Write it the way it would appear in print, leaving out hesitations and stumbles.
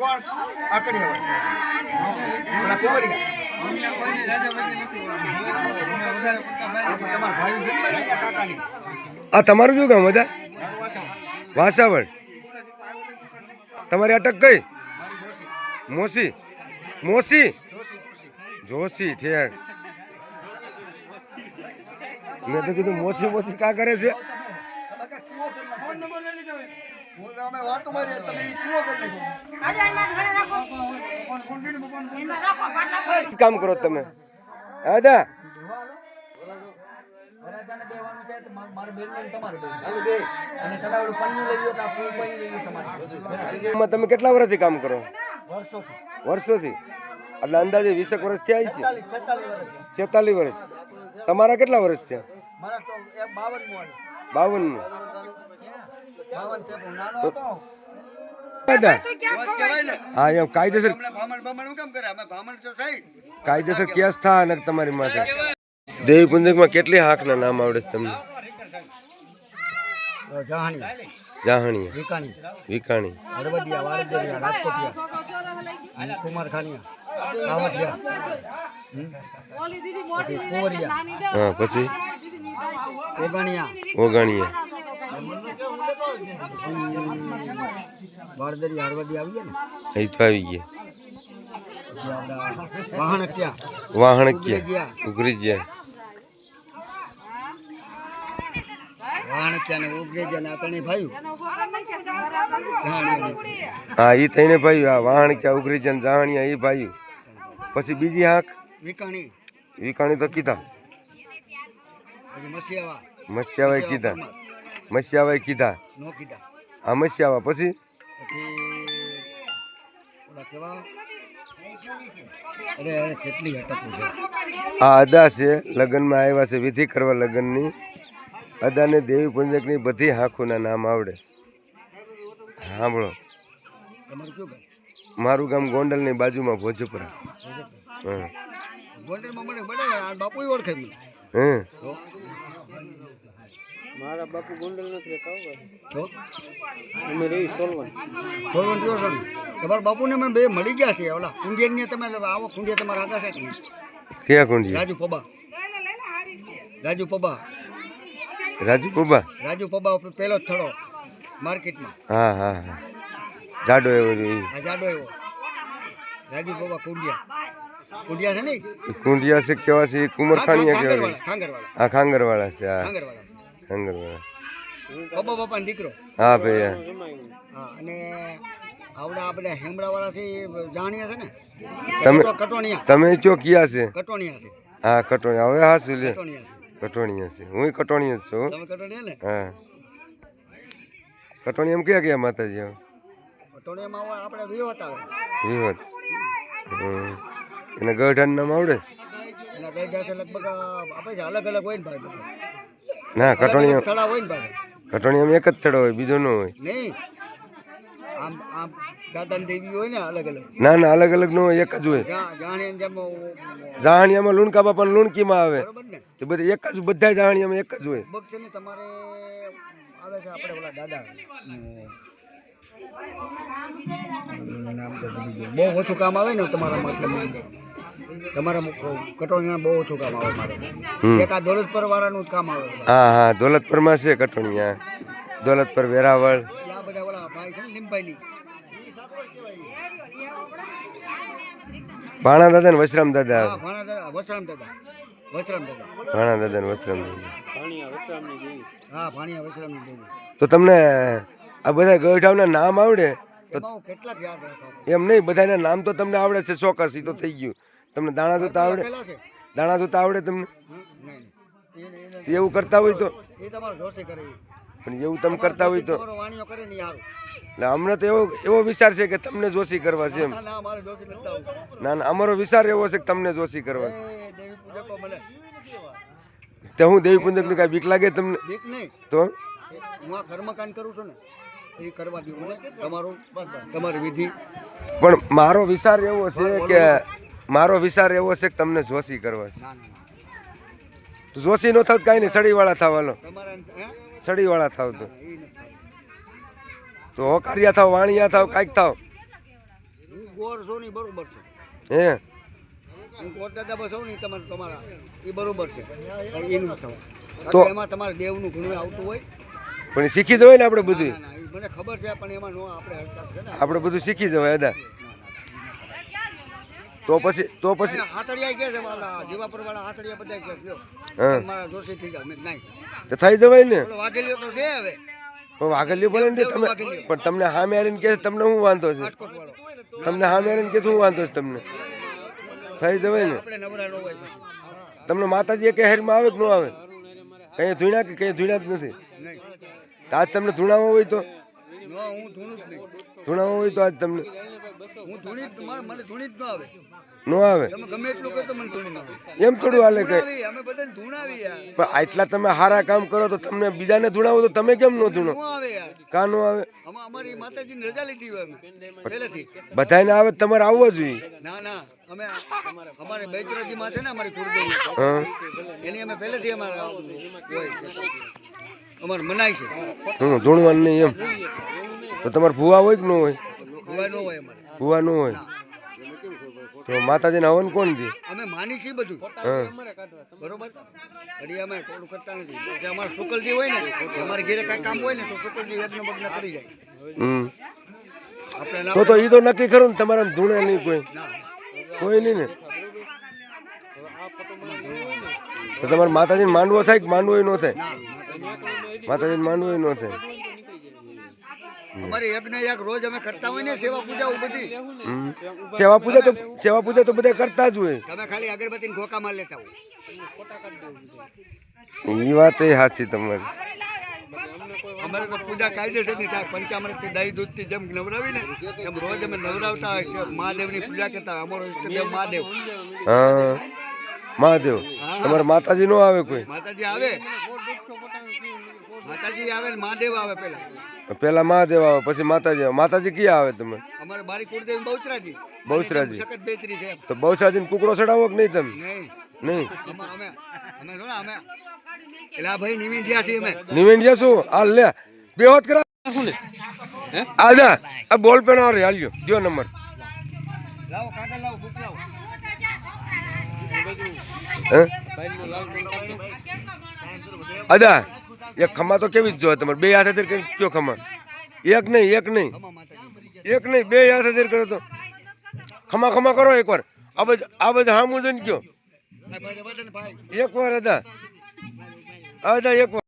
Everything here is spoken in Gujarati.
કોણ આકડી હોય ઓલા કોવરિયા તમારા ભાઈ છે ને કાકાની આ તમારું શું ગામ હતા વાસાવડ તમારી અટક કઈ મોસી મોસી જોશી ઠેક મેં તો કીધું મોસી મોસી કા કરે છે અમે વાતો મારી તમે કુવો કરી નાખો કામ કરો તમે હા તમે કેટલા વર્ષથી કામ કરો વર્ષોથી એટલે અંદાજે 20 વર્ષ થયા છે 46 વર્ષ તમારા કેટલા વર્ષ થયા 52 હા એમ કાયદેસર કાયદેસર કેસ થા અને તમારી માથે દેવી પુંજકમાં કેટલી હાકના નામ આવડે છે તમને જાહણી વિકાણી હરવદિયા વાળજરિયા રાજકોટિયા કુમારખાનિયા કાવઠિયા હા પછી ઓગણિયા વાળજરિયા હરવદિયા આવી ગયા ને એ તો આવી ગયા વાહણક્યા ઉઘરી ગયા હા ઈ થઈને ભાઈ આ વાહણક્યા ઉઘરી ગયા જાહણિયા ઈ ભાઈ પછી બીજી હાક વિકાણી તો કીધા મસ્યાવાય કીધા હા મસ્યાવા પછી આ અદા છે લગ્નમાં આવ્યા છે વિધિ કરવા લગ્નની અદાને દેવી પુંજકની બધી હાંખોના નામ આવડે છે સાંભળો મારું ગામ ગોંડલની બાજુમાં ભોજપુરા મારા બાપુ ગોંડલ નથી રહેતા અમે રહી સોલવન તમારા બાપુને અમે બે મળી ગયા છે ઓલા કુંડિયા તમે આવો કુંડિયા તમારા આગા છે ક્યાં કુંડિયા રાજુ પબા પેલો જ થડો માર્કેટમાં હા હા હા જાડો એવો રાજુ પબા કુંડિયા છે ને કુંડિયા છે કેવા છે કુમારખાણીયા કેવા હા ખાંગરવાળા છે હા ખાંગરવાળા પપ્પા દીકરો હા ભાઈ હા અને આવડા બધા હેમડા વાળા છે જાણ્યા છે ને તમે કટોણિયા તમે કયો કિયા છે કટોણિયા છે હા કટોણિયા હવે હા શું લે કટોણિયા કટોણિયા છે હું કટોણિયા જ છું તમે કટોણિયા ને હા કટોણિયામાં ક્યાં ક્યાં માતાજી કટોણિયામાં આપણે વિવત આવે વિવત એને ગઢાનું નામ આવડે એના ગઢા છે લગભગ આપણે અલગ અલગ હોય ને ભાઈ ના કટોણિયા થડા હોય ને ભાઈ કટોણિયામાં એક જ થડો હોય બીજો ન હોય નહીં આમ આમ દાદા દેવી હોય ને અલગ અલગ ના અલગ અલગ નો હોય એક જ હોય જાહણિયામાં લુણકા બાપા લુણકીમાં આવે તો બધી એક જ બધા જાહણિયામાં એક જ હોય છે ને તમારે આવે છે આપણે ઓલા દાદા બહુ ઓછું કામ આવે ને તમારા મતલબ તમારા કટોણીયા બહુ ઓછું કામ આવે મારે એક આ દોલતપર વાળાનું જ કામ આવે હા દોલતપરમાં છે કટોણીયા દોલતપર વેરાવળ આ બધા ઓલા ભાઈ છે ને લીમભાઈની ભાણા દાદા ને વસરામ દાદા ભાણા દાદા વસરામ દાદા ભાણા દાદા ને વસરામ દાદા હા ભાણિયા વસરામની દેવી તો તમને આ બધા ગઢાવના નામ આવડે તો કેટલાક યાદ રાખો એમ નહીં બધાના નામ તો તમને આવડે છે ચોક્કસ તો થઈ ગયું તમને દાણા જોતા આવડે તમને એવું કરતા હોય તો એ તમારો જોશે કરે પણ એવું તમે કરતા હોય તો વાણીઓ કરે ને યાર એટલે અમને તો એવો વિચાર છે કે તમને જોશી કરવા છે એમ ના અમારો વિચાર એવો છે કે તમને જોશી કરવા છે તો હું દેવી પુંજક ની કઈ બીક લાગે તમને બીક નહીં તો હું આ કર્મકાંડ કરું છું ને એ કરવા દઉં તમારી વિધિ પણ મારો વિચાર એવો છે કે તમને જોશી કરવા છે તો જોશી નો થાવ કાંઈ નહીં સડીવાળા થવાલો સડીવાળા થાવ તો હોકારિયા થાવ વાણિયા થાવ કાંઈક થાવ ગોર છો ને ઈ બરોબર છે હે હું ગોર દાદા બસો ને તમારા એ બરોબર છે પણ એનું જ થવું તો- તો એમાં તમારે દેવનું ઘણું આવતું હોય પણ એ શીખી જવાય ને આપણે બધું ના, ના, ઈ મને ખબર છે પણ એમાં નો આપણે હરકત છે ને આપણે બધું શીખી જવાય અદા તો પછી હાથડિયા કે છે વાળા જીવાપુર વાળા હાથડિયા બધા કે લ્યો હા મારા દોષી થઈ જાય મેં નહીં તો થઈ જવાય ને પેલો વાઘેલિયો તો છે હવે પણ વાઘલ્યું બોલે ને તમે પણ તમને સામે આવીને કે તમને શું વાંધો છે રાજકોટ વાળો તમને સામે આવીને કે શું વાંધો છે તમને થઈ જવાય ને આપણે નવરા નો હોય પછી તમને માતાજી કે હેરમાં આવે કે ન આવે કઈ ધૂણા કે કઈ ધૂણા જ નથી નહીં તો આજ તમને ધૂણામાં હોય તો નો હું ધૂણું જ નહીં ધૂણામાં હોય તો આજ તમને હું ધૂણી જ મને ધૂણી જ ન આવે ન આવે તમે ગમે એટલું કરો તો મને ધૂણી ન આવે એમ થોડું હાલે કઈ ધૂણાવી, અમે બધાને ધૂણાવી યાર પણ આટલા તમે સારા કામ કરો તો તમને બીજાને ધૂણાવો તો તમે કેમ ન ધૂણો નો આવે યાર કા ન આવે અમારી માતાજીની રજા લીધી હોય અમે પહેલેથી બધાને આવે તો તમારે આવવો જોઈએ ના ના અમે અમારે બૈજરાજીમાં છે ને અમારી કુળદેવી હા એની અમે પહેલેથી અમારે હોય અમારે મનાય છે હું ધૂણવાનું નહીં એમ તો તમારે ભૂવા હોય કે ન હોય હોય ન હોય અમારે ભૂવા ન હોય તો માતાજીને હવન કોણ દે અમે માની છીએ બધું હા બરોબર ઘડી અમે થોડું કરતા નથી જે અમારે શુકલજી હોય ને અમારે ઘરે કાંઈ કામ હોય ને તો શુકલજી યજ્ઞ બજ્ઞ કરી જાય હમ આપણે ના તો ઈ તો નક્કી ખરું ને તમારા ધૂણે નહીં કોઈ ના. કોઈ નહીં ને તો તમારે માતાજીને માંડવો થાય કે માંડવો ન થાય માતાજીને માંડવો ન થાય અમારે યજ્ઞ યાગ રોજ અમે કરતા હોય ને સેવા પૂજા બધી હમ. સેવા પૂજા તો બધા કરતા જ હોય તમે ખાલી અગરબત્તી ખોકા માર લેતા હોય એ વાત એ સાચી તમારી અમારે તો પૂજા કાયદેસરની થાય પંચામૃતથી દહીં દૂધથી જેમ નવરાવી ને એમ રોજ અમે નવરાવતા હોય છે મહાદેવની પૂજા કરતા હોય અમારો ઈષ્ટદેવ મહાદેવ હા મહાદેવ તમારે માતાજી નો આવે કોઈ માતાજી આવે ને મહાદેવ આવે પેલા પેલા મહાદેવ આવે પછી માતાજી આવે માતાજી ક્યાં આવે તમે અમારે બારી કુળદેવી બહુચરાજી બહુચરાજી. સખત બેતરી છે એમ. તો બહુચરાજીને કુકડો ચડાવો કે નહીં તમે નહીં નહીં અમે અમે અમે જો ને અમે એલા ભાઈ નિમિંઢિયા છીએ અમે નિવેન્ડિયા શું હાલ લે બે વાત કરા આ જા આ બોલ પેન આવે હાલ્યો જો નંબર લાવો કાગળ લાવો બુક લાવો હે અદા એક ખમા તો કેવી જ જોઈએ તમારે બે હાથ હાજર કરી કયો ખમા એક નહીં ખમા માતાજી એક નહીં બે હાથ હાજર કરો તો ખમા ખમા કરો એકવાર આ બધું હામું જોઈને કયો ભાઈ એક વાર અદા એક વાર